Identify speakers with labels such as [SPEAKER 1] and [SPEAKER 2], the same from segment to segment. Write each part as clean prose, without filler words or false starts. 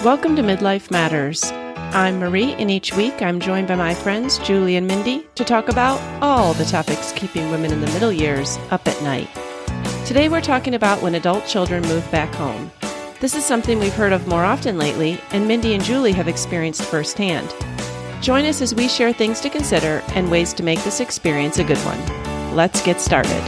[SPEAKER 1] Welcome to Midlife Matters. I'm Marie, and each week I'm joined by my friends Julie and Mindy to talk about all the topics keeping women in the middle years up at night. Today we're talking about when adult children move back home. This is something we've heard of more often lately, and Mindy and Julie have experienced firsthand. Join us as we share things to consider and ways to make this experience a good one. Let's get started.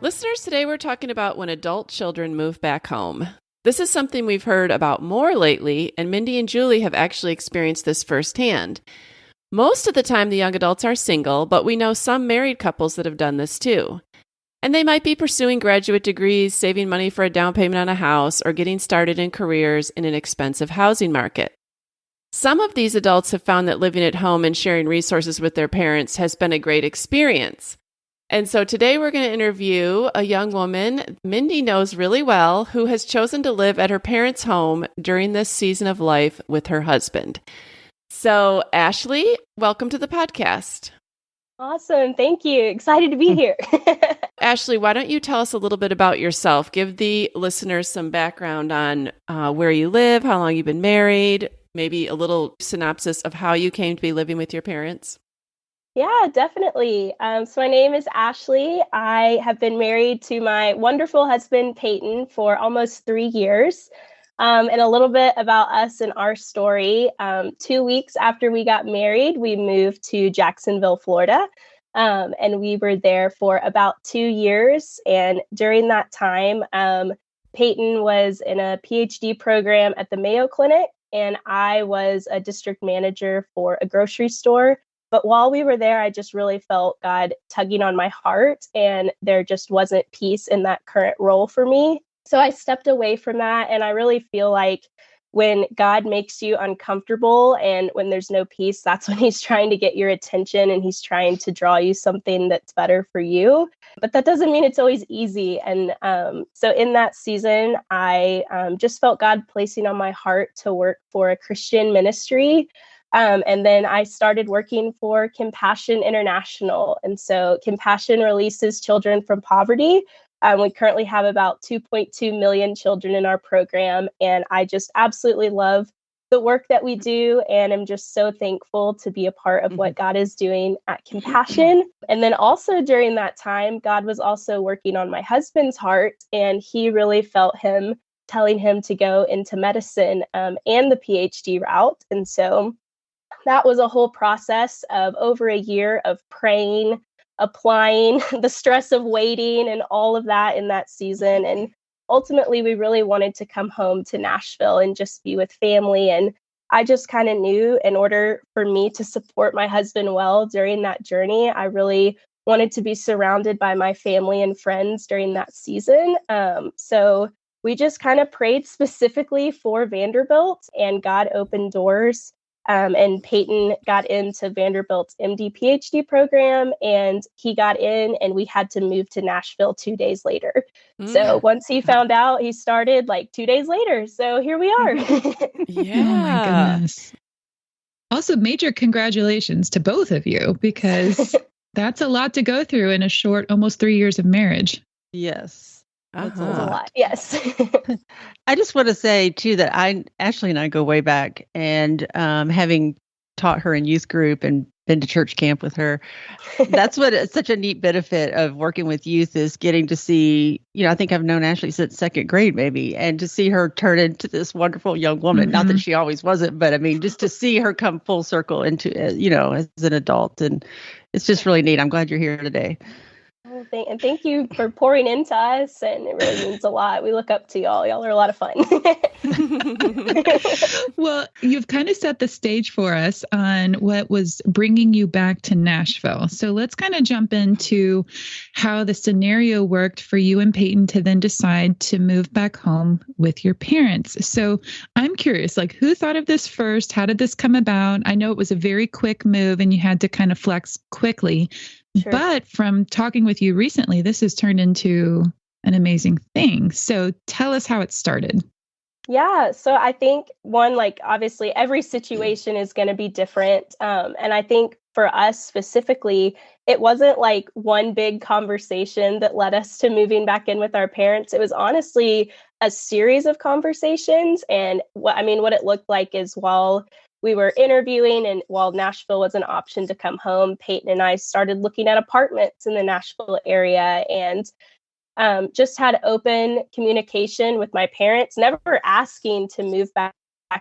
[SPEAKER 1] Listeners, today we're talking about when adult children move back home. This is something we've heard about more lately, and Mindy and Julie have actually experienced this firsthand. Most of the time, the young adults are single, but we know some married couples that have done this too. And they might be pursuing graduate degrees, saving money for a down payment on a house, or getting started in careers in an expensive housing market. Some of these adults have found that living at home and sharing resources with their parents has been a great experience. And so today we're going to interview a young woman Mindy knows really well who has chosen to live at her parents' home during this season of life with her husband. So Ashley, welcome to the podcast.
[SPEAKER 2] Awesome. Thank you. Excited to be here.
[SPEAKER 1] Ashley, why don't you tell us a little bit about yourself? Give the listeners some background on where you live, how long you've been married, maybe a little synopsis of how you came to be living with your parents.
[SPEAKER 2] Yeah, definitely. So my name is Ashley. I have been married to my wonderful husband, Peyton, for almost 3 years. And a little bit about us and our story. 2 weeks after we got married, we moved to Jacksonville, Florida. And we were there for about 2 years. And during that time, Peyton was in a PhD program at the Mayo Clinic, and I was a district manager for a grocery store. But while we were there, I just really felt God tugging on my heart, and there just wasn't peace in that current role for me. So I stepped away from that, and I really feel like when God makes you uncomfortable and when there's no peace, that's when he's trying to get your attention and he's trying to draw you something that's better for you. But that doesn't mean it's always easy. And so in that season, I just felt God placing on my heart to work for a Christian ministry. And then I started working for Compassion International. And so Compassion releases children from poverty. We currently have about 2.2 million children in our program. And I just absolutely love the work that we do. And I'm just so thankful to be a part of what God is doing at Compassion. And then also during that time, God was also working on my husband's heart. And he really felt him telling him to go into medicine and the PhD route. And so that was a whole process of over a year of praying, applying, the stress of waiting and all of that in that season. And ultimately, we really wanted to come home to Nashville and just be with family. And I just kind of knew in order for me to support my husband well during that journey, I really wanted to be surrounded by my family and friends during that season. So we just kind of prayed specifically for Vanderbilt, and God opened doors. And Peyton got into Vanderbilt's MD PhD program, and he got in, and we had to move to Nashville 2 days later. So once he found out, he started like 2 days later. So here we are.
[SPEAKER 1] Yeah.
[SPEAKER 3] Oh my goodness. Also, major congratulations to both of you, because that's a lot to go through in a short, almost 3 years of marriage.
[SPEAKER 4] Yes.
[SPEAKER 2] That's a lot. Yes.
[SPEAKER 4] I just want to say too that Ashley and I go way back, and having taught her in youth group and been to church camp with her, that's what it's such a neat benefit of working with youth is getting to see, I think I've known Ashley since second grade maybe, and to see her turn into this wonderful young woman. Not that she always wasn't, but I mean, just to see her come full circle into, as an adult. And it's just really neat. I'm glad you're here today.
[SPEAKER 2] And thank you for pouring into us, and it really means a lot. We look up to y'all. Y'all are a lot of fun.
[SPEAKER 3] Well, you've kind of set the stage for us on what was bringing you back to Nashville. So let's kind of jump into how the scenario worked for you and Peyton to then decide to move back home with your parents. So I'm curious, who thought of this first? How did this come about? I know it was a very quick move and you had to kind of flex quickly. Sure. But from talking with you recently, this has turned into an amazing thing. So tell us how it started.
[SPEAKER 2] Yeah. So I think obviously every situation is going to be different. And I think for us specifically, it wasn't like one big conversation that led us to moving back in with our parents. It was honestly a series of conversations. And what it looked like is, while we were interviewing and while Nashville was an option to come home, Peyton and I started looking at apartments in the Nashville area, and just had open communication with my parents, never asking to move back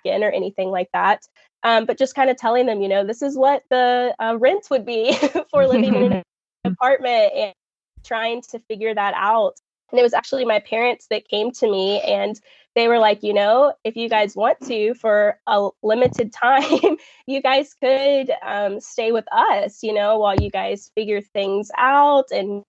[SPEAKER 2] in or anything like that. But just kind of telling them, this is what the rent would be for living in an apartment, and trying to figure that out. And it was actually my parents that came to me, and they were like, if you guys want to, for a limited time, you guys could stay with us, while you guys figure things out. And,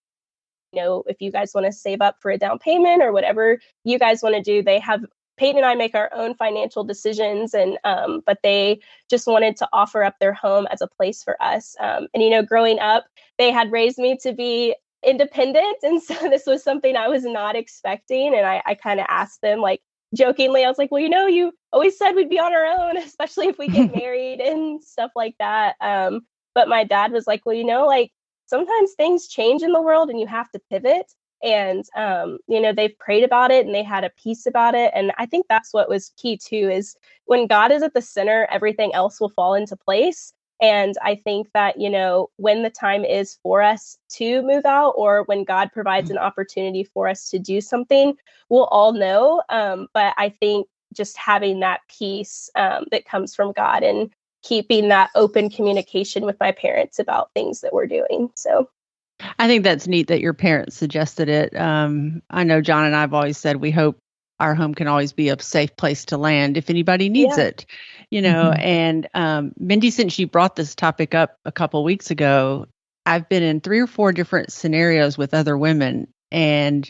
[SPEAKER 2] if you guys want to save up for a down payment or whatever you guys want to do, Peyton and I make our own financial decisions, and but they just wanted to offer up their home as a place for us. And growing up, they had raised me to be independent, and so this was something I was not expecting. And I kind of asked them, like, jokingly, I was like, well, you always said we'd be on our own, especially if we get married and stuff like that. But my dad was like, well, like, sometimes things change in the world and you have to pivot. And, they've prayed about it and they had a peace about it. And I think that's what was key too, is when God is at the center, everything else will fall into place. And I think that, when the time is for us to move out, or when God provides an opportunity for us to do something, we'll all know. But I think just having that peace that comes from God, and keeping that open communication with my parents about things that we're doing. So
[SPEAKER 4] I think that's neat that your parents suggested it. I know John and I have always said we hope our home can always be a safe place to land if anybody needs it, And Mindy, since you brought this topic up a couple weeks ago, I've been in 3 or 4 different scenarios with other women, and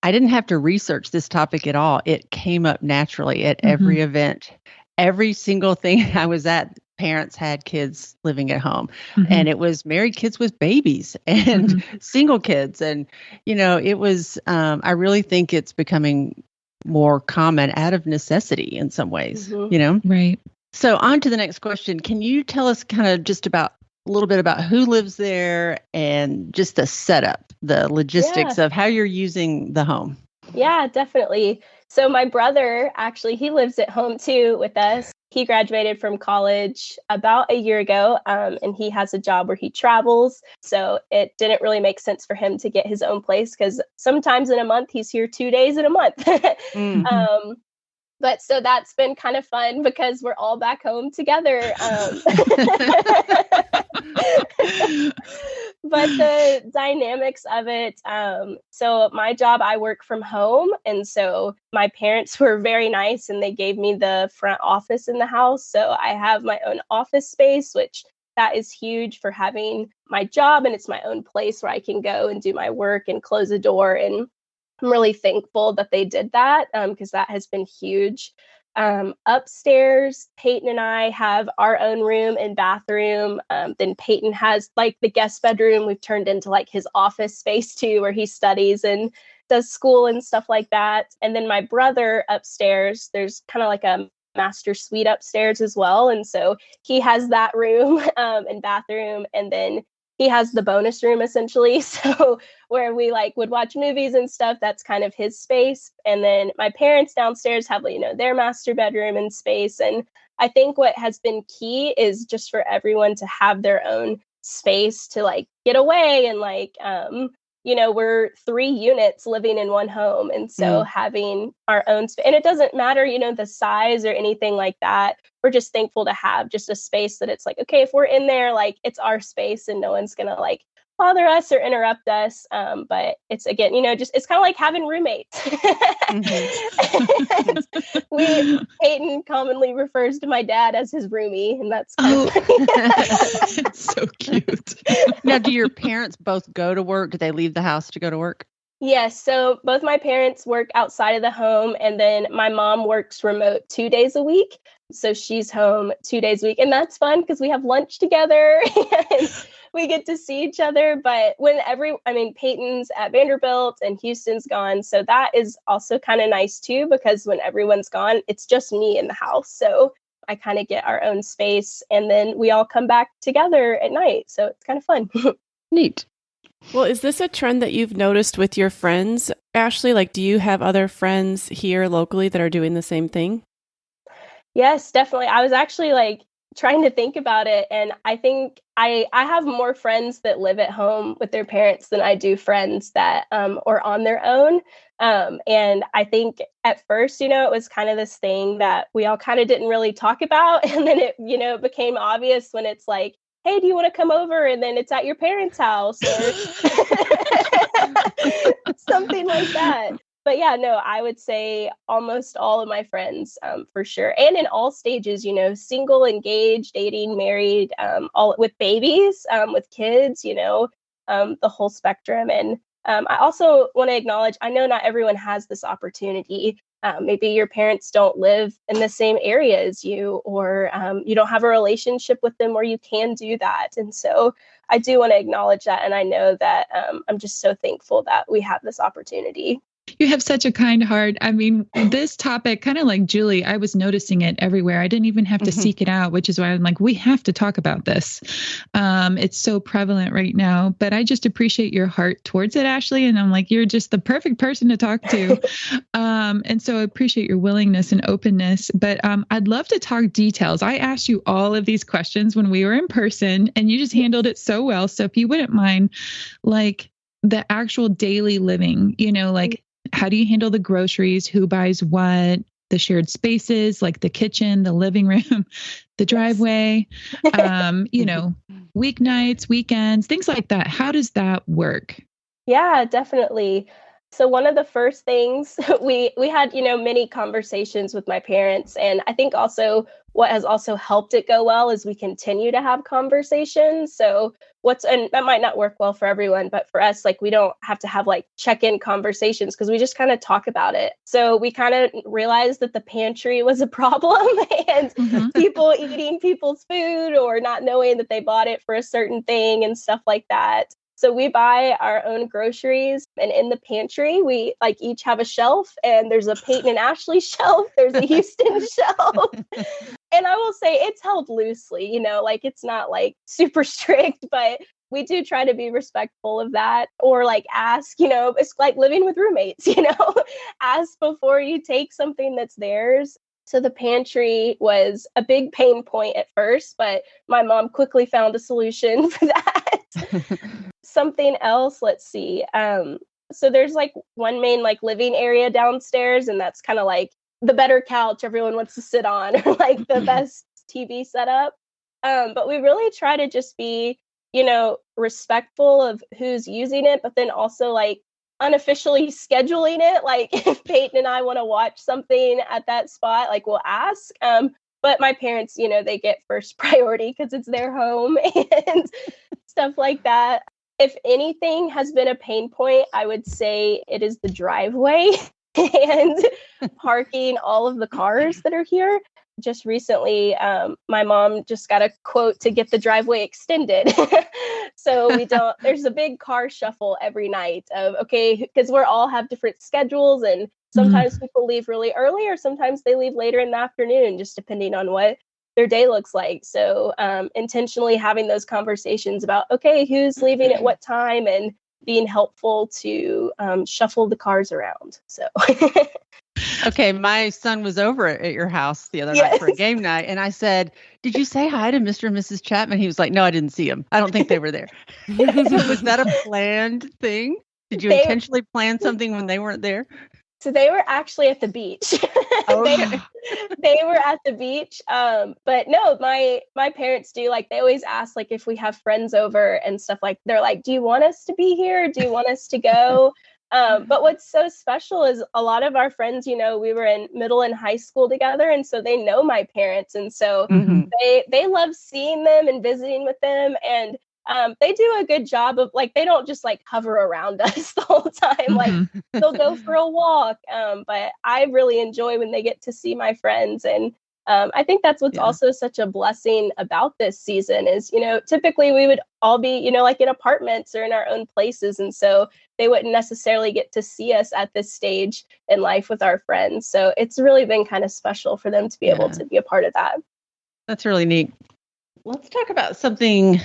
[SPEAKER 4] I didn't have to research this topic at all. It came up naturally at every event. Every single thing I was at, parents had kids living at home, and it was married kids with babies and single kids. And, it was, I really think it's becoming more common out of necessity in some ways,
[SPEAKER 3] Right.
[SPEAKER 4] So on to the next question. Can you tell us kind of just a little bit about who lives there and just the setup, the logistics of how you're using the home?
[SPEAKER 2] Yeah, definitely. So my brother, actually, he lives at home too with us. He graduated from college about a year ago, and he has a job where he travels. So it didn't really make sense for him to get his own place, because sometimes in a month, he's here 2 days in a month. But so that's been kind of fun because we're all back home together. But the dynamics of it, so my job, I work from home. And so my parents were very nice and they gave me the front office in the house. So I have my own office space, which that is huge for having my job. And it's my own place where I can go and do my work and close the door. And I'm really thankful that they did that, because that has been huge. Upstairs, Peyton and I have our own room and bathroom. Then Peyton has like the guest bedroom we've turned into like his office space too, where he studies and does school and stuff like that. And then my brother upstairs, there's kind of like a master suite upstairs as well. And so he has that room and bathroom. And then he has the bonus room essentially. So where we like would watch movies and stuff, that's kind of his space. And then my parents downstairs have, their master bedroom and space. And I think what has been key is just for everyone to have their own space to like get away. And like, we're 3 units living in one home. And so having our own space, and it doesn't matter, the size or anything like that. We're just thankful to have just a space that it's like, okay, if we're in there, like it's our space and no one's going to like bother us or interrupt us. But it's again, just, it's kind of like having roommates. Peyton commonly refers to my dad as his roomie, and that's kind of
[SPEAKER 3] it's so cute.
[SPEAKER 4] Now, do your parents both go to work? Do they leave the house to go to work?
[SPEAKER 2] Yes. So both my parents work outside of the home, and then my mom works remote 2 days a week. So she's home 2 days a week, and that's fun because we have lunch together and we get to see each other. But Peyton's at Vanderbilt and Houston's gone. So that is also kind of nice too, because when everyone's gone, it's just me in the house. So I kind of get our own space, and then we all come back together at night. So it's kind of fun.
[SPEAKER 4] Neat.
[SPEAKER 1] Well, is this a trend that you've noticed with your friends Ashley, like, do you have other friends here locally that are doing the same thing?
[SPEAKER 2] Yes, definitely. I was actually like trying to think about it, and I think I have more friends that live at home with their parents than I do friends that are on their own. And I think at first, it was kind of this thing that we all kind of didn't really talk about, and then it became obvious when it's like, hey, do you want to come over? And then it's at your parents' house or something like that. But yeah, no, I would say almost all of my friends, for sure. And in all stages, single, engaged, dating, married, all with babies, with kids, the whole spectrum. And I also want to acknowledge, I know not everyone has this opportunity. Maybe your parents don't live in the same area as you, or you don't have a relationship with them where you can do that. And so I do want to acknowledge that. And I know that I'm just so thankful that we have this opportunity.
[SPEAKER 3] You have such a kind heart. I mean, this topic, kind of like Julie, I was noticing it everywhere. I didn't even have to seek it out, which is why I'm like, we have to talk about this. It's so prevalent right now, but I just appreciate your heart towards it, Ashley. And I'm like, you're just the perfect person to talk to. And so I appreciate your willingness and openness, but I'd love to talk details. I asked you all of these questions when we were in person, and you just handled it so well. So if you wouldn't mind, like the actual daily living, like, how do you handle the groceries? Who buys what? The shared spaces, like the kitchen, the living room, the driveway, weeknights, weekends, things like that. How does that work?
[SPEAKER 2] Yeah, definitely. So one of the first things we had, many conversations with my parents. And I think also what has also helped it go well is we continue to have conversations. So and that might not work well for everyone, but for us, like, we don't have to have like check-in conversations because we just kind of talk about it. So we kind of realized that the pantry was a problem and people eating people's food or not knowing that they bought it for a certain thing and stuff like that. So we buy our own groceries, and in the pantry, we like each have a shelf, and there's a Peyton and Ashley shelf. There's a Houston shelf. And I will say it's held loosely, like it's not like super strict, but we do try to be respectful of that, or like ask, it's like living with roommates, ask before you take something that's theirs. So the pantry was a big pain point at first, but my mom quickly found a solution for that. Something else, let's see. So there's like one main like living area downstairs, and that's kind of like the better couch everyone wants to sit on, or like the best TV setup. But we really try to just be, respectful of who's using it, but then also like unofficially scheduling it. Like if Peyton and I want to watch something at that spot, like we'll ask. But my parents, they get first priority because it's their home and stuff like that. If anything has been a pain point, I would say it is the driveway and parking all of the cars that are here. Just recently, my mom just got a quote to get the driveway extended. So there's a big car shuffle every night of, okay, because we're all have different schedules, and sometimes people leave really early or sometimes they leave later in the afternoon, just depending on what their day looks like. So intentionally having those conversations about, okay, who's leaving at what time, and being helpful to shuffle the cars around. So.
[SPEAKER 4] Okay, my son was over at your house the other night for a game night, and I said, "Did you say hi to Mr. and Mrs. Chapman?" He was like, "No, I didn't see him. I don't think they were there." So was that a planned thing? Did you intentionally plan something when they weren't there?
[SPEAKER 2] So they were actually at the beach.
[SPEAKER 4] Okay.
[SPEAKER 2] they were at the beach. But no, my parents do, like, they always ask, like, if we have friends over and stuff, like, they're like, do you want us to be here? Do you want us to go? But what's so special is a lot of our friends, we were in middle and high school together. And so they know my parents. And so they love seeing them and visiting with them. And they do a good job of, like, they don't just like hover around us the whole time. Like they'll go for a walk. But I really enjoy when they get to see my friends. And I think that's what's also such a blessing about this season is, typically we would all be, like in apartments or in our own places. And so they wouldn't necessarily get to see us at this stage in life with our friends. So it's really been kind of special for them to be able to be a part of that.
[SPEAKER 4] That's really neat. Let's talk about something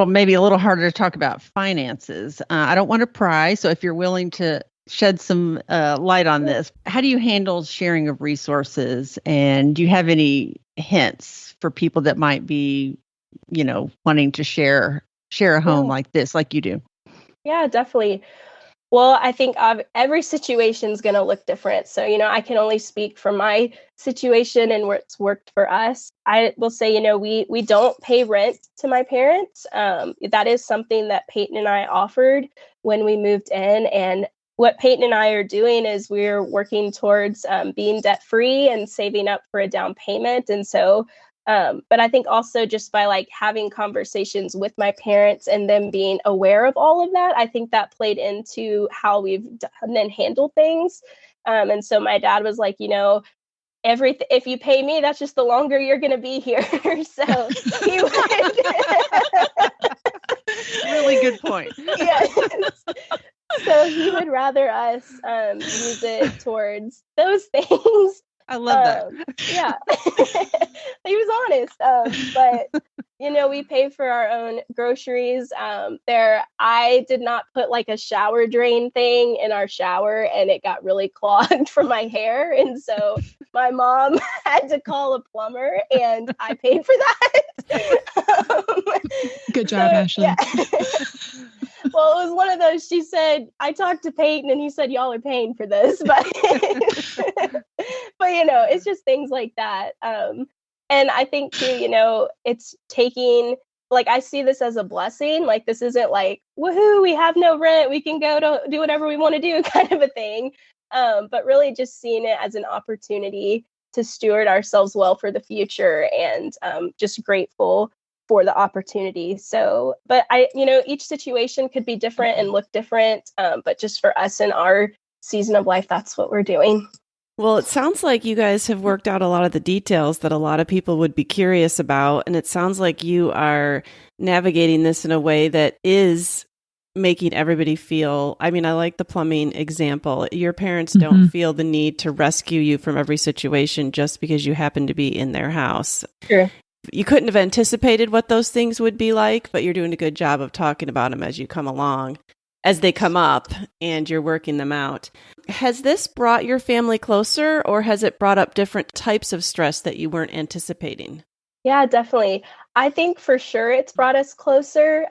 [SPEAKER 4] maybe a little harder to talk about, finances. I don't want to pry. So if you're willing to shed some light on this. How do you handle sharing of resources? And do you have any hints for people that might be, wanting to share a home like this, like you do?
[SPEAKER 2] Yeah, definitely. Well, I think every situation is going to look different. So, I can only speak from my situation and what's worked for us. I will say, we don't pay rent to my parents. That is something that Peyton and I offered when we moved in. And what Peyton and I are doing is we're working towards being debt free and saving up for a down payment. And so, but I think also just by like having conversations with my parents and them being aware of all of that, I think that played into how we've done and handled things. And so my dad was like, if you pay me, that's just the longer you're going to be here. So he would.
[SPEAKER 4] Really good point.
[SPEAKER 2] Yes. So he would rather us use it towards those things.
[SPEAKER 4] I love that.
[SPEAKER 2] Yeah, he was honest. But we pay for our own groceries. I did not put like a shower drain thing in our shower, and it got really clogged from my hair, and so my mom had to call a plumber, and I paid for that.
[SPEAKER 3] Good job, Ashley.
[SPEAKER 2] Yeah. Well, it was one of those. She said, I talked to Peyton and he said, y'all are paying for this. But, it's just things like that. And I think, too, it's taking, like, I see this as a blessing. Like, this isn't like, woohoo, we have no rent, we can go to do whatever we want to do kind of a thing. But really just seeing it as an opportunity to steward ourselves well for the future, and just grateful for the opportunity. So, but each situation could be different and look different. But just for us in our season of life, that's what we're doing.
[SPEAKER 1] Well, it sounds like you guys have worked out a lot of the details that a lot of people would be curious about. And it sounds like you are navigating this in a way that is making everybody feel, I like the plumbing example. Your parents don't feel the need to rescue you from every situation just because you happen to be in their house.
[SPEAKER 2] Sure.
[SPEAKER 1] You couldn't have anticipated what those things would be like, but you're doing a good job of talking about them as you come along, as they come up, and you're working them out. Has this brought your family closer, or has it brought up different types of stress that you weren't anticipating?
[SPEAKER 2] Yeah, definitely. I think for sure it's brought us closer.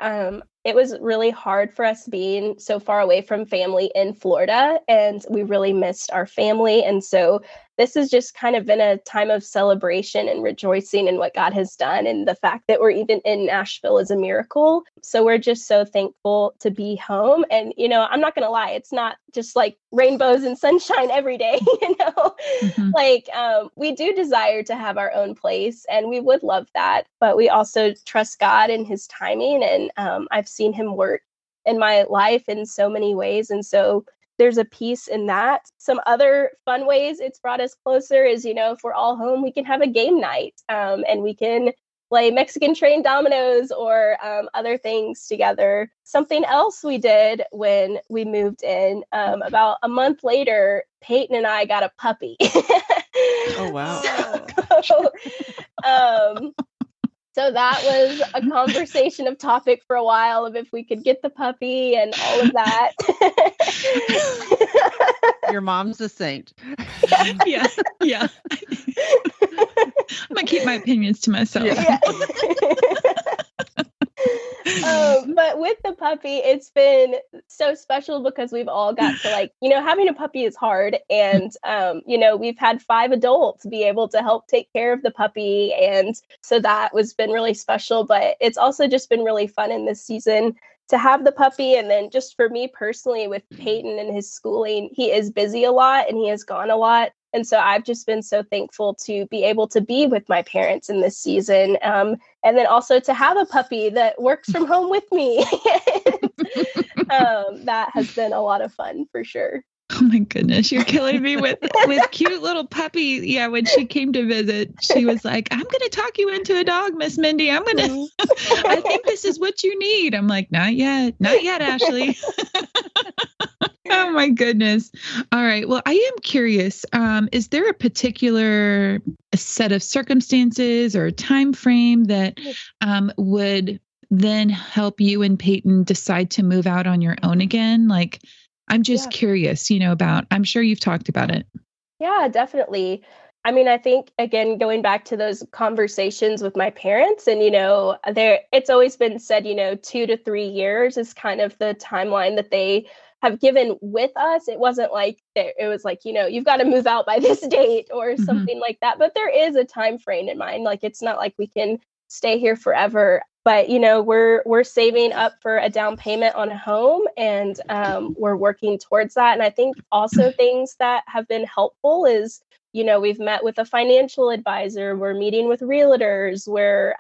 [SPEAKER 2] It was really hard for us being so far away from family in Florida, and we really missed our family. And so this has just kind of been a time of celebration and rejoicing in what God has done. And the fact that we're even in Nashville is a miracle. So we're just so thankful to be home. And, I'm not going to lie, it's not just like rainbows and sunshine every day, we do desire to have our own place, and we would love that. But we also trust God and his timing. And I've seen him work in my life in so many ways. And so there's a piece in that. Some other fun ways it's brought us closer is, if we're all home, we can have a game night, and we can play Mexican train dominoes or other things together. Something else we did when we moved in, about a month later, Peyton and I got a puppy.
[SPEAKER 1] Oh, wow.
[SPEAKER 2] So that was a conversation of topic for a while of if we could get the puppy and all of that.
[SPEAKER 4] Your mom's a saint.
[SPEAKER 3] Yeah. I'm going to keep my opinions to myself.
[SPEAKER 2] Yeah. But with the puppy, it's been so special because we've all got to having a puppy is hard. And, we've had 5 adults be able to help take care of the puppy. And so that was been really special. But it's also just been really fun in this season to have the puppy. And then just for me personally, with Peyton and his schooling, he is busy a lot and he has gone a lot. And so I've just been so thankful to be able to be with my parents in this season. And then also to have a puppy that works from home with me. That has been a lot of fun for sure.
[SPEAKER 3] Oh my goodness, you're killing me with cute little puppy. Yeah, when she came to visit, she was like, I'm going to talk you into a dog, Miss Mindy. I think this is what you need. I'm like, not yet, Ashley. Oh my goodness. All right. Well, I am curious. Is there a particular set of circumstances or time frame that would then help you and Peyton decide to move out on your own again? Like, I'm just curious, about, I'm sure you've talked about it.
[SPEAKER 2] Yeah, definitely. I mean, I think, again, going back to those conversations with my parents and, it's always been said, 2 to 3 years is kind of the timeline that they have given with us. It wasn't like it was like, you've got to move out by this date or something like that. But there is a time frame in mind. Like, it's not like we can stay here forever. But, we're saving up for a down payment on a home, and we're working towards that. And I think also things that have been helpful is, we've met with a financial advisor, we're meeting with realtors, we're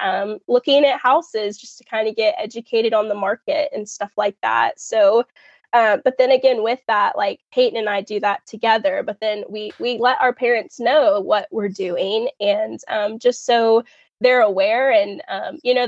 [SPEAKER 2] looking at houses just to kind of get educated on the market and stuff like that. So, but then again, with that, like Peyton and I do that together, but then we let our parents know what we're doing, and just so they're aware. And,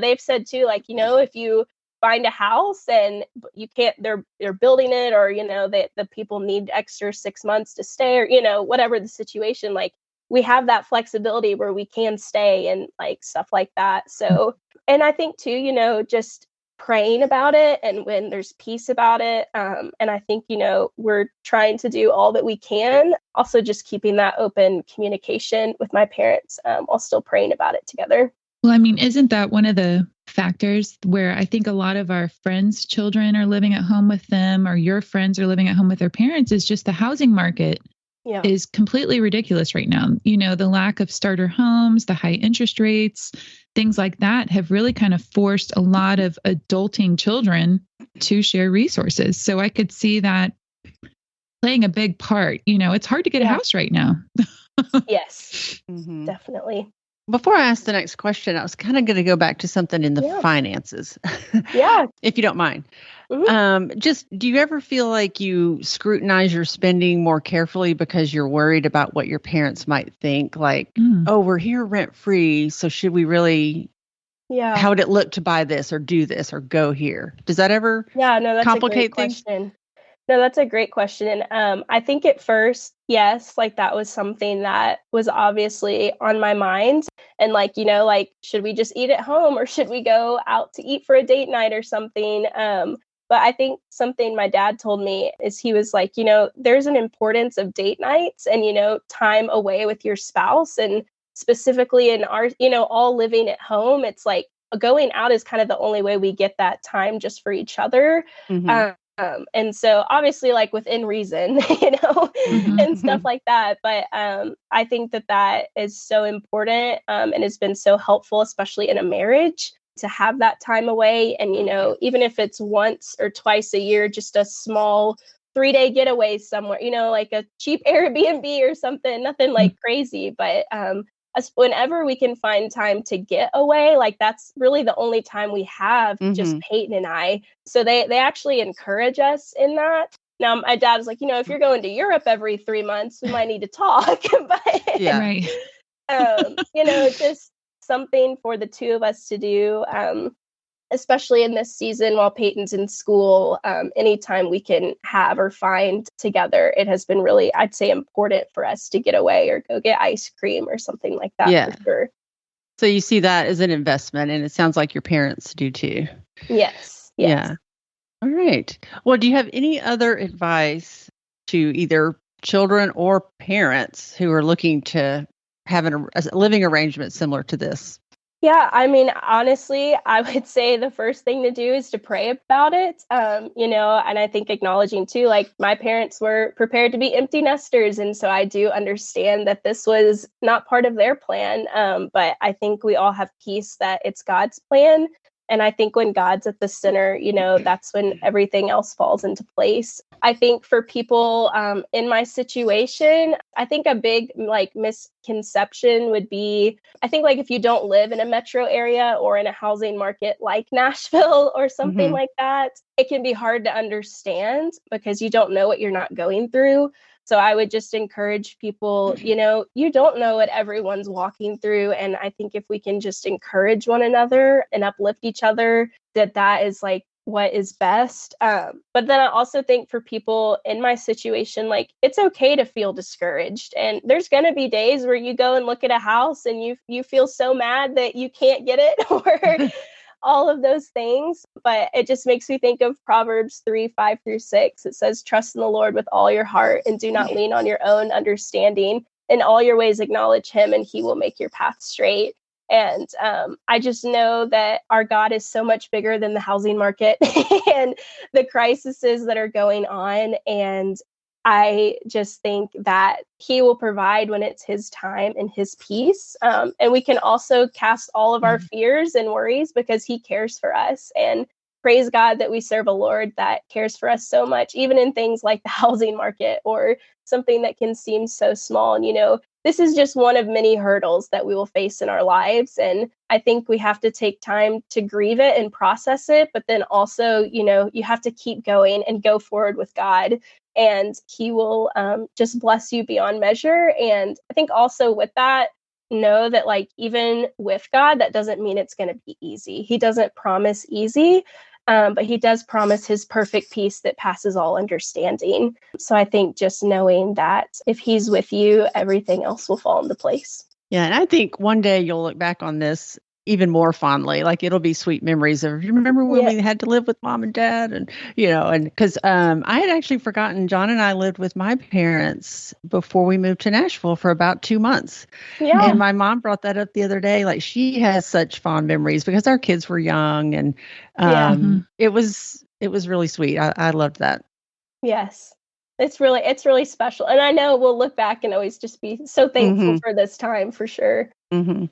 [SPEAKER 2] they've said too, like, if you find a house and you can't, they're building it, or, the people need extra 6 months to stay, or, whatever the situation, like we have that flexibility where we can stay and like stuff like that. So, and I think too, just praying about it and when there's peace about it. And I think, we're trying to do all that we can. Also just keeping that open communication with my parents while still praying about it together.
[SPEAKER 3] Well, I mean, isn't that one of the factors where I think a lot of our friends' children are living at home with them, or your friends are living at home with their parents, is just the housing market is completely ridiculous right now. The lack of starter homes, the high interest rates, things like that have really kind of forced a lot of adulting children to share resources. So I could see that playing a big part. It's hard to get a house right now.
[SPEAKER 2] Yes, definitely.
[SPEAKER 4] Before I ask the next question, I was kind of going to go back to something in the finances.
[SPEAKER 2] Yeah.
[SPEAKER 4] If you don't mind. Just, do you ever feel like you scrutinize your spending more carefully because you're worried about what your parents might think? Like, oh, we're here rent free, so should we really, how would it look to buy this or do this or go here? Does that ever complicate
[SPEAKER 2] a great
[SPEAKER 4] things?
[SPEAKER 2] Question. No, that's a great question. And I think at first, yes, like that was something that was obviously on my mind. And like, like, should we just eat at home or should we go out to eat for a date night or something? But I think something my dad told me is he was like, there's an importance of date nights and, time away with your spouse. And specifically in our, all living at home, it's like going out is kind of the only way we get that time just for each other. And so obviously like within reason, and stuff like that. But I think that is so important and has been so helpful, especially in a marriage, to have that time away. And, even if it's once or twice a year, just a small 3-day getaway somewhere, like a cheap Airbnb or something, nothing like crazy. But whenever we can find time to get away, like that's really the only time we have, just Peyton and I. So they actually encourage us in that. Now, my dad is like, if you're going to Europe every 3 months, we might need to talk. But, just something for the two of us to do, especially in this season while Peyton's in school. Anytime we can have or find together, it has been really, I'd say, important for us to get away or go get ice cream or something like that. For sure.
[SPEAKER 4] So you see that as an investment, and it sounds like your parents do too.
[SPEAKER 2] Yes.
[SPEAKER 4] Yeah. All right. Well, do you have any other advice to either children or parents who are looking to have a living arrangement similar to this?
[SPEAKER 2] Yeah, I mean, honestly, I would say the first thing to do is to pray about it, and I think acknowledging too, like my parents were prepared to be empty nesters. And so I do understand that this was not part of their plan. But I think we all have peace that it's God's plan. And I think when God's at the center, that's when everything else falls into place. I think for people in my situation, I think a big misconception would be, I think if you don't live in a metro area or in a housing market like Nashville or something like that, it can be hard to understand because you don't know what you're not going through. So I would just encourage people, you don't know what everyone's walking through. And I think if we can just encourage one another and uplift each other, that is what is best. But then I also think for people in my situation, it's okay to feel discouraged. And there's going to be days where you go and look at a house and you feel so mad that you can't get it all of those things. But it just makes me think of Proverbs 3:5-6. It says, trust in the Lord with all your heart and do not lean on your own understanding. In all your ways, acknowledge him and he will make your path straight. And I just know that our God is so much bigger than the housing market and the crises that are going on. And I just think that he will provide when it's his time and his peace. And we can also cast all of our fears and worries because he cares for us. And praise God that we serve a Lord that cares for us so much, even in things like the housing market or something that can seem so small. And, this is just one of many hurdles that we will face in our lives. And I think we have to take time to grieve it and process it. But then also, you have to keep going and go forward with God. And he will just bless you beyond measure. And I think also with that, know that even with God, that doesn't mean it's going to be easy. He doesn't promise easy. But he does promise his perfect peace that passes all understanding. So I think just knowing that if he's with you, everything else will fall into place.
[SPEAKER 4] Yeah. And I think one day you'll look back on this even more fondly. Like it'll be sweet memories of, you remember when we had to live with mom and dad? And, and because I had actually forgotten, John and I lived with my parents before we moved to Nashville for about 2 months. Yeah. And my mom brought that up the other day. Like she has such fond memories because our kids were young and it was really sweet. I loved that.
[SPEAKER 2] Yes. It's really special. And I know we'll look back and always just be so thankful for this time for sure.
[SPEAKER 4] Mm-hmm.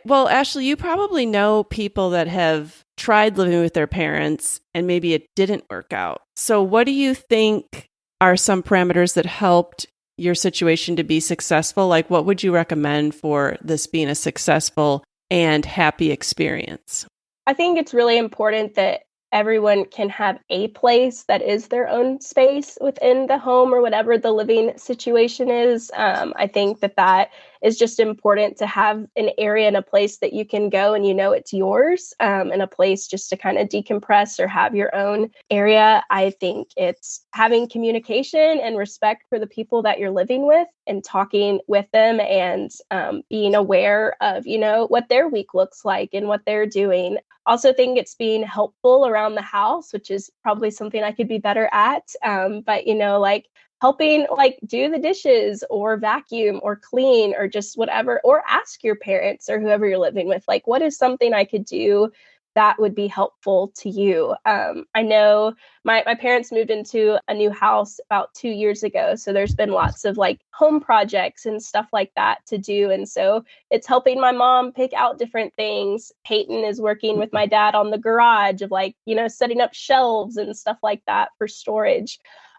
[SPEAKER 1] Well, Ashley, you probably know people that have tried living with their parents and maybe it didn't work out. So what do you think are some parameters that helped your situation to be successful? Like what would you recommend for this being a successful and happy experience?
[SPEAKER 2] I think it's really important that everyone can have a place that is their own space within the home or whatever the living situation is. I think that is just important to have an area and a place that you can go and it's yours, and a place just to kind of decompress or have your own area. I think it's having communication and respect for the people that you're living with and talking with them and being aware of, what their week looks like and what they're doing. Also think it's being helpful around the house, which is probably something I could be better at. But, helping do the dishes or vacuum or clean or just whatever, or ask your parents or whoever you're living with, what is something I could do that would be helpful to you? I know my parents moved into a new house about 2 years ago. So there's been lots of home projects and stuff like that to do. And so it's helping my mom pick out different things. Peyton is working with my dad on the garage of setting up shelves and stuff like that for storage.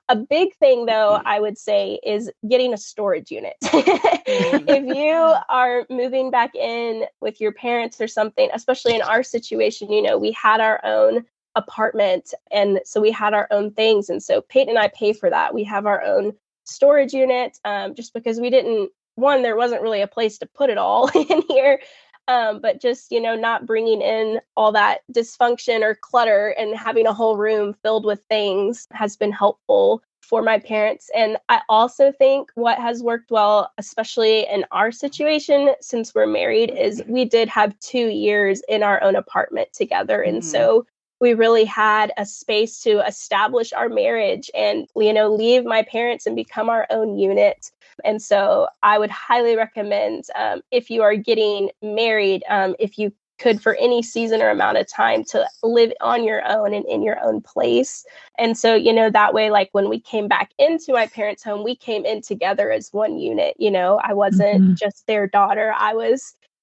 [SPEAKER 2] A big thing, though, I would say is getting a storage unit. If you are moving back in with your parents or something, especially in our situation, we had our own apartment. And so we had our own things. And so Peyton and I pay for that. We have our own storage unit just because there wasn't really a place to put it all in here. But just, not bringing in all that dysfunction or clutter and having a whole room filled with things has been helpful for my parents. And I also think what has worked well, especially in our situation, since we're married, is we did have 2 years in our own apartment together. And so we really had a space to establish our marriage and, leave my parents and become our own unit. And so I would highly recommend if you are getting married, if you could for any season or amount of time to live on your own and in your own place. And so, that way, when we came back into my parents' home, we came in together as one unit. I wasn't just their daughter.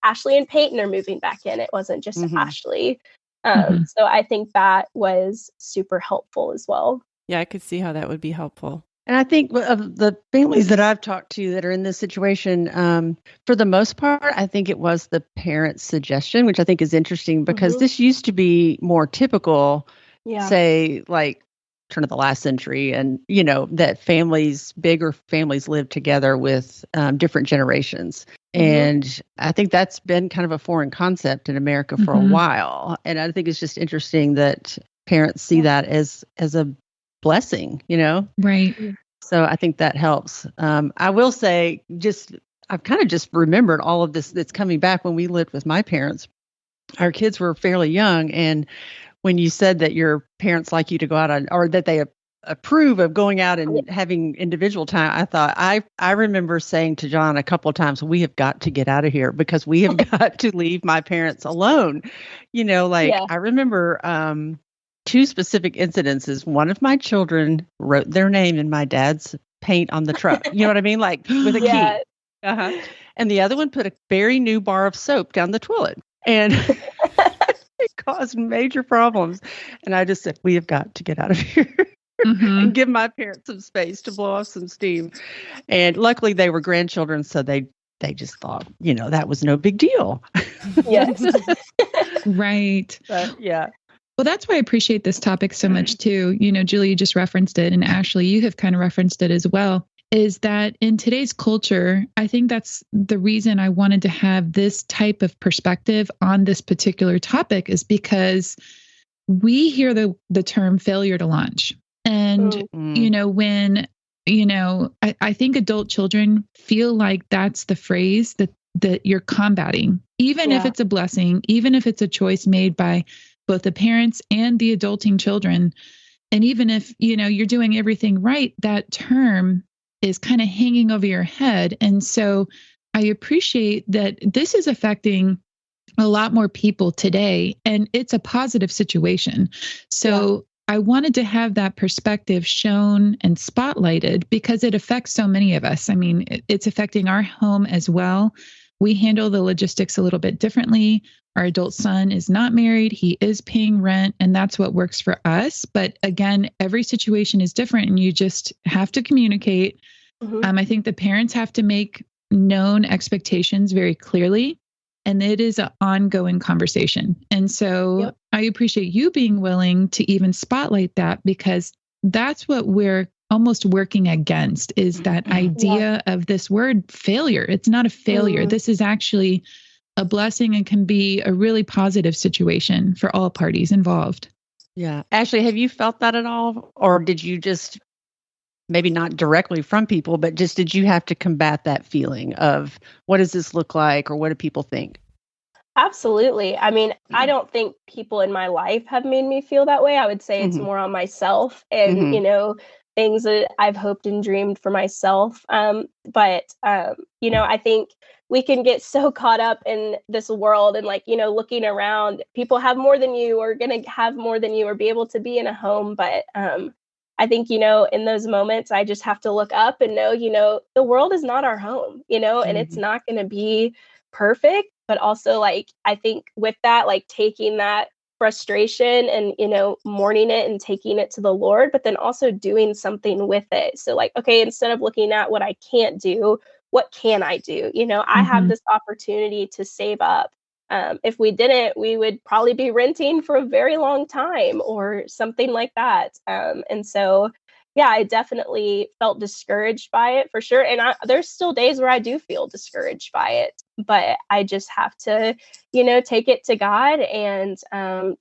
[SPEAKER 2] Ashley and Peyton are moving back in. It wasn't just Ashley. So I think that was super helpful as well.
[SPEAKER 1] Yeah, I could see how that would be helpful.
[SPEAKER 4] And I think of the families that I've talked to that are in this situation, for the most part, I think it was the parent's suggestion, which I think is interesting because this used to be more typical, say, turn of the last century. And, that bigger families live together with different generations. And I think that's been kind of a foreign concept in America for a while. And I think it's just interesting that parents see that as a blessing,
[SPEAKER 3] Right.
[SPEAKER 4] So I think that helps. I will say I've kind of just remembered all of this that's coming back when we lived with my parents. our kids were fairly young. And when you said that your parents like you to go out on, or that they approve of going out and having individual time, I thought, I remember saying to John a couple of times, we have got to get out of here because we have got to leave my parents alone. I remember two specific incidences. One of my children wrote their name in my dad's paint on the truck. You know what I mean? Like with a key. Uh-huh. And the other one put a very new bar of soap down the toilet. And it caused major problems. And I just said, we have got to get out of here. And give my parents some space to blow off some steam. And luckily they were grandchildren, so they just thought, that was no big deal.
[SPEAKER 2] Yes.
[SPEAKER 3] Right.
[SPEAKER 4] But, yeah.
[SPEAKER 3] Well, that's why I appreciate this topic so much too. Julie, you just referenced it, and Ashley, you have kind of referenced it as well, is that in today's culture, I think that's the reason I wanted to have this type of perspective on this particular topic, is because we hear the term failure to launch. And, when, I think adult children feel like that's the phrase that you're combating, even if it's a blessing, even if it's a choice made by both the parents and the adulting children. And even if, you're doing everything right, that term is kind of hanging over your head. And so I appreciate that this is affecting a lot more people today, and it's a positive situation. So I wanted to have that perspective shown and spotlighted because it affects so many of us. I mean, it's affecting our home as well. We handle the logistics a little bit differently. Our adult son is not married. He is paying rent, and that's what works for us. But again, every situation is different, and you just have to communicate. I think the parents have to make known expectations very clearly. And it is an ongoing conversation. And so I appreciate you being willing to even spotlight that, because that's what we're almost working against, is that idea of this word failure. It's not a failure. This is actually a blessing and can be a really positive situation for all parties involved.
[SPEAKER 4] Yeah. Ashley, have you felt that at all? Or did you just, maybe not directly from people, but just did you have to combat that feeling of what does this look like, or what do people think?
[SPEAKER 2] Absolutely. I mean, I don't think people in my life have made me feel that way. I would say it's more on myself and, things that I've hoped and dreamed for myself. But I think we can get so caught up in this world and looking around, people have more than you, or going to have more than you, or be able to be in a home. But I think, in those moments, I just have to look up and know, the world is not our home, and it's not going to be perfect. But also, I think with that, taking that frustration and, mourning it and taking it to the Lord, but then also doing something with it. So okay, instead of looking at what I can't do, what can I do? I have this opportunity to save up. If we didn't, we would probably be renting for a very long time or something like that. And so, I definitely felt discouraged by it for sure. And there's still days where I do feel discouraged by it, but I just have to, take it to God and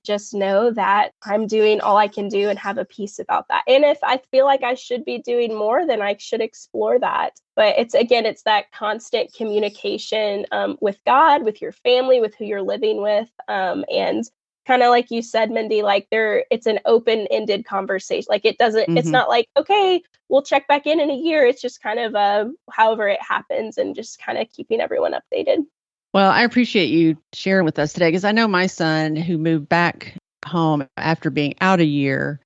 [SPEAKER 2] just know that I'm doing all I can do and have a peace about that. And if I feel like I should be doing more, then I should explore that. But it's that constant communication with God, with your family, with who you're living with, and kind of like you said, Mindy, it's an open-ended conversation. It doesn't, it's not okay, we'll check back in a year. It's just kind of however it happens, and just kind of keeping everyone updated.
[SPEAKER 4] Well, I appreciate you sharing with us today, because I know my son, who moved back home after being out a year,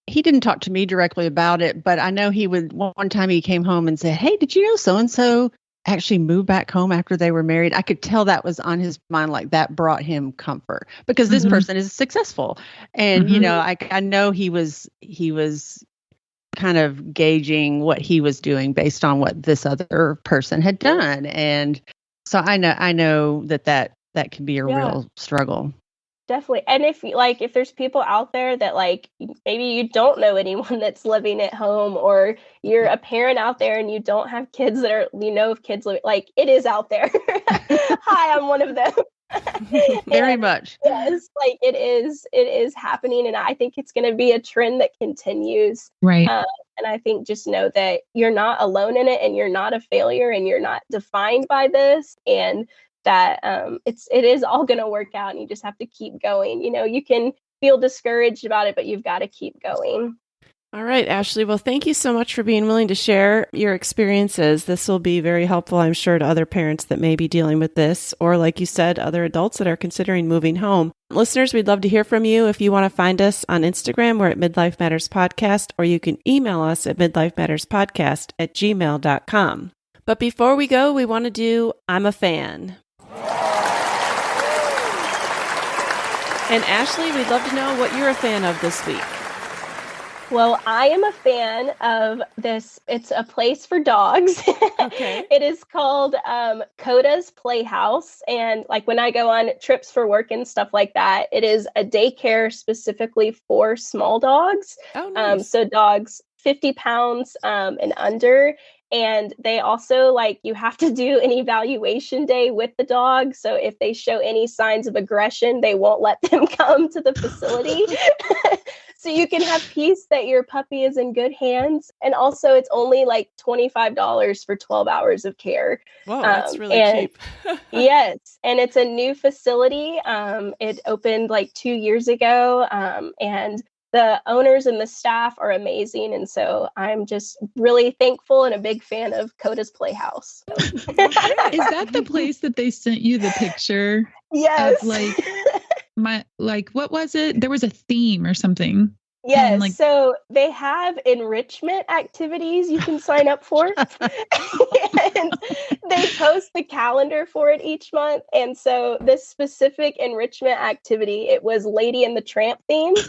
[SPEAKER 4] he didn't talk to me directly about it, but I know he would, one time he came home and said, hey, did you know so-and-so actually moved back home after they were married? I could tell that was on his mind, that brought him comfort, because this person is successful. And, I know he was kind of gauging what he was doing based on what this other person had done. And so I know that can be a real struggle.
[SPEAKER 2] Definitely. And if there's people out there that maybe you don't know anyone that's living at home, or you're a parent out there and you don't have kids that are, of kids living, it is out there. Hi, I'm one of them.
[SPEAKER 4] Very much.
[SPEAKER 2] Yes, it is happening. And I think it's going to be a trend that continues.
[SPEAKER 3] Right.
[SPEAKER 2] And I think just know that you're not alone in it, and you're not a failure, and you're not defined by this. And that it is all going to work out, and you just have to keep going. You can feel discouraged about it, but you've got to keep going.
[SPEAKER 1] All right, Ashley. Well, thank you so much for being willing to share your experiences. This will be very helpful, I'm sure, to other parents that may be dealing with this, or like you said, other adults that are considering moving home. Listeners, we'd love to hear from you. If you want to find us on Instagram, we're at Midlife Matters Podcast, or you can email us at midlifematterspodcast@gmail.com. But before we go, we want to do I'm a Fan. And Ashley, we'd love to know what you're a fan of this week.
[SPEAKER 2] Well, I am a fan of this. It's a place for dogs.
[SPEAKER 1] Okay.
[SPEAKER 2] It is called Coda's Playhouse. And like when I go on trips for work and stuff like that, it is a daycare specifically for small dogs.
[SPEAKER 1] Oh, nice.
[SPEAKER 2] So dogs 50 pounds and under. And they also, you have to do an evaluation day with the dog. So if they show any signs of aggression, they won't let them come to the facility. So you can have peace that your puppy is in good hands. And also it's only $25 for 12 hours of care.
[SPEAKER 1] Whoa, that's really cheap.
[SPEAKER 2] Yes. And it's a new facility. It opened 2 years ago. And the owners and the staff are amazing. And so I'm just really thankful and a big fan of Coda's Playhouse.
[SPEAKER 3] Is that the place that they sent you the picture?
[SPEAKER 2] Yes.
[SPEAKER 3] Of what was it? There was a theme or something.
[SPEAKER 2] Yes. So they have enrichment activities you can sign up for. And they post the calendar for it each month. And so this specific enrichment activity, it was Lady and the Tramp themed.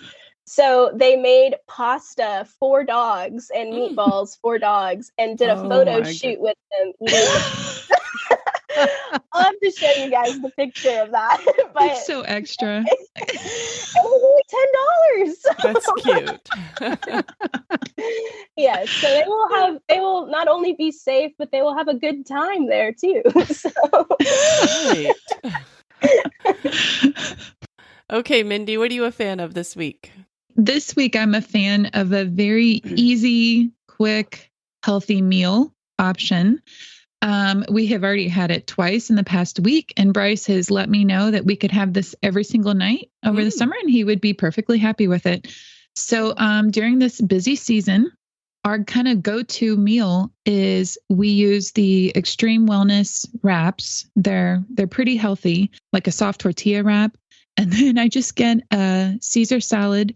[SPEAKER 2] So they made pasta for dogs and meatballs for dogs and did a photo shoot with them eating. I'll have to show you guys the picture of that. But
[SPEAKER 3] it's so extra.
[SPEAKER 2] It was only $10.
[SPEAKER 1] That's cute.
[SPEAKER 2] Yes, so they will not only be safe, but they will have a good time there too. So.
[SPEAKER 1] Right. Okay, Mindy, what are you a fan of this week?
[SPEAKER 3] This week, I'm a fan of a very easy, quick, healthy meal option. We have already had it twice in the past week, and Bryce has let me know that we could have this every single night over the summer, and he would be perfectly happy with it. So during this busy season, our kind of go-to meal is we use the Extreme Wellness wraps. They're pretty healthy, like a soft tortilla wrap. And then I just get a Caesar salad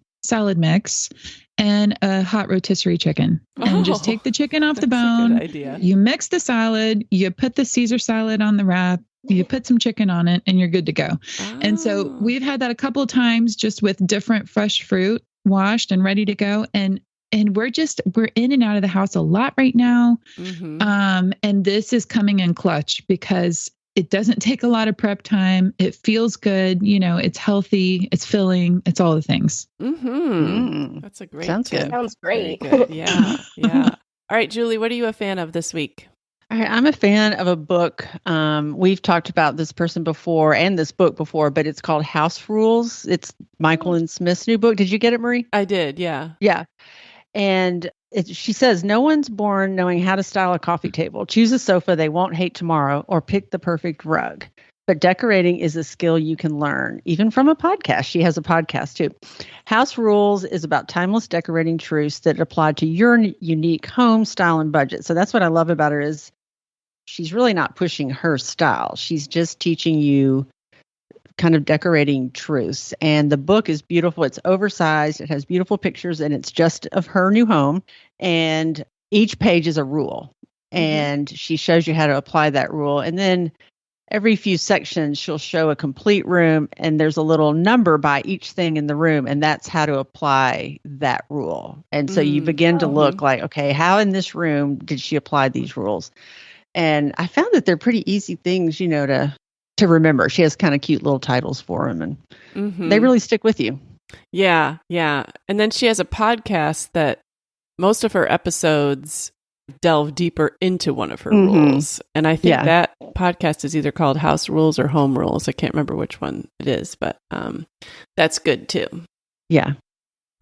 [SPEAKER 3] mix and a hot rotisserie chicken, and just take the chicken off the bone.
[SPEAKER 1] Good idea.
[SPEAKER 3] You mix the salad, you put the Caesar salad on the wrap, you put some chicken on it, and you're good to go. And so we've had that a couple of times just with different fresh fruit washed and ready to go. And we're in and out of the house a lot right now. Mm-hmm. And this is coming in clutch because it doesn't take a lot of prep time. It feels good. It's healthy. It's filling. It's all the things.
[SPEAKER 1] Mm-hmm. That's a great
[SPEAKER 4] Sounds
[SPEAKER 1] tip.
[SPEAKER 4] good.
[SPEAKER 2] Sounds great.
[SPEAKER 1] Good. Yeah. All right, Julie, what are you a fan of this week?
[SPEAKER 4] All right, I'm a fan of a book. We've talked about this person before and this book before, but it's called House Rules. It's Michael and Smith's new book. Did you get it, Marie?
[SPEAKER 1] I did. Yeah.
[SPEAKER 4] Yeah. And she says, no one's born knowing how to style a coffee table, choose a sofa they won't hate tomorrow, or pick the perfect rug. But decorating is a skill you can learn, even from a podcast. She has a podcast too. House Rules is about timeless decorating truths that apply to your unique home style and budget. So that's what I love about her is she's really not pushing her style. She's just teaching you kind of decorating truths. And the book is beautiful. It's oversized. It has beautiful pictures, and it's just of her new home. And each page is a rule. And she shows you how to apply that rule. And then every few sections, she'll show a complete room, and there's a little number by each thing in the room. And that's how to apply that rule. And so you begin to look like, okay, how in this room did she apply these rules? And I found that they're pretty easy things, to remember. She has kind of cute little titles for them, and they really stick with you.
[SPEAKER 1] Yeah. And then she has a podcast that most of her episodes delve deeper into one of her rules. And I think that podcast is either called House Rules or Home Rules. I can't remember which one it is, but that's good too.
[SPEAKER 4] Yeah.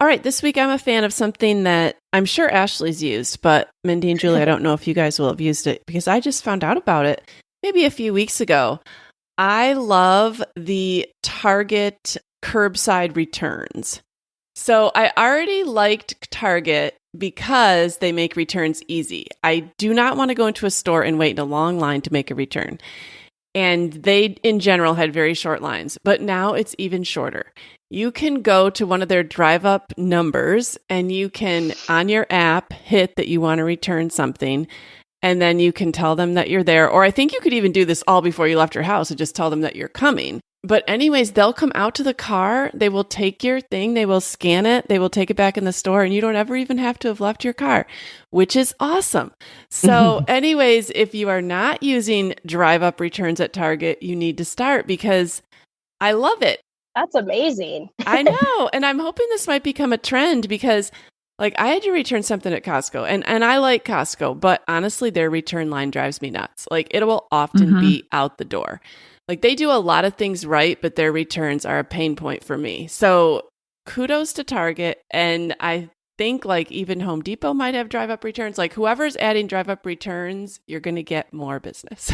[SPEAKER 1] All right. This week, I'm a fan of something that I'm sure Ashley's used, but Mindy and Julie, I don't know if you guys will have used it because I just found out about it maybe a few weeks ago. I love the Target curbside returns. So I already liked Target because they make returns easy. I do not want to go into a store and wait in a long line to make a return. And they, in general, had very short lines, but now it's even shorter. You can go to one of their drive-up numbers and you can, on your app, hit that you want to return something. And then you can tell them that you're there. Or I think you could even do this all before you left your house and just tell them that you're coming. But anyways, they'll come out to the car. They will take your thing. They will scan it. They will take it back in the store. And you don't ever even have to have left your car, which is awesome. So anyways, if you are not using drive-up returns at Target, you need to start because I love it.
[SPEAKER 2] That's amazing.
[SPEAKER 1] I know. And I'm hoping this might become a trend because like I had to return something at Costco and I like Costco, but honestly, their return line drives me nuts. Like it will often be out the door. Like they do a lot of things right, but their returns are a pain point for me. So kudos to Target. And I think like even Home Depot might have drive-up returns. Like whoever's adding drive-up returns, you're going to get more business.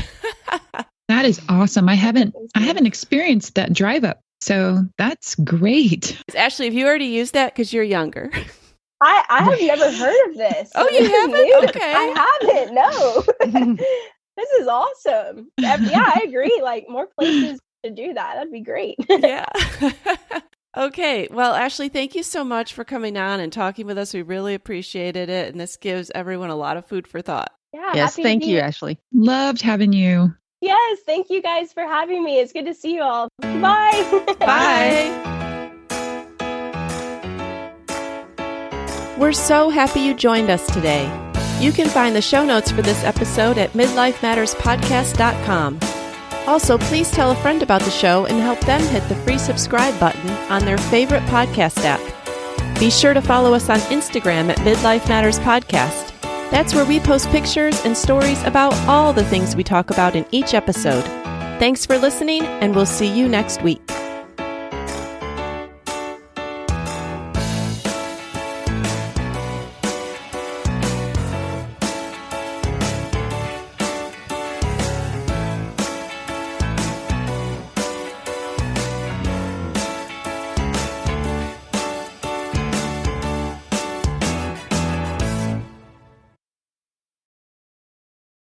[SPEAKER 3] That is awesome. I haven't experienced that drive-up. So that's great.
[SPEAKER 1] Ashley, have you already used that because you're younger?
[SPEAKER 2] I have never heard of this.
[SPEAKER 1] Oh, you haven't? Okay.
[SPEAKER 2] I haven't. No. This is awesome. Yeah, I agree. Like more places to do that. That'd be great.
[SPEAKER 1] Yeah. Okay. Well, Ashley, thank you so much for coming on and talking with us. We really appreciated it. And this gives everyone a lot of food for thought.
[SPEAKER 2] Yeah.
[SPEAKER 4] Yes. Thank you, Ashley.
[SPEAKER 3] Loved having you.
[SPEAKER 2] Yes. Thank you guys for having me. It's good to see you all. Bye.
[SPEAKER 1] Bye. We're so happy you joined us today. You can find the show notes for this episode at midlifematterspodcast.com. Also, please tell a friend about the show and help them hit the free subscribe button on their favorite podcast app. Be sure to follow us on Instagram at Midlife Matters Podcast. That's where we post pictures and stories about all the things we talk about in each episode. Thanks for listening, and we'll see you next week.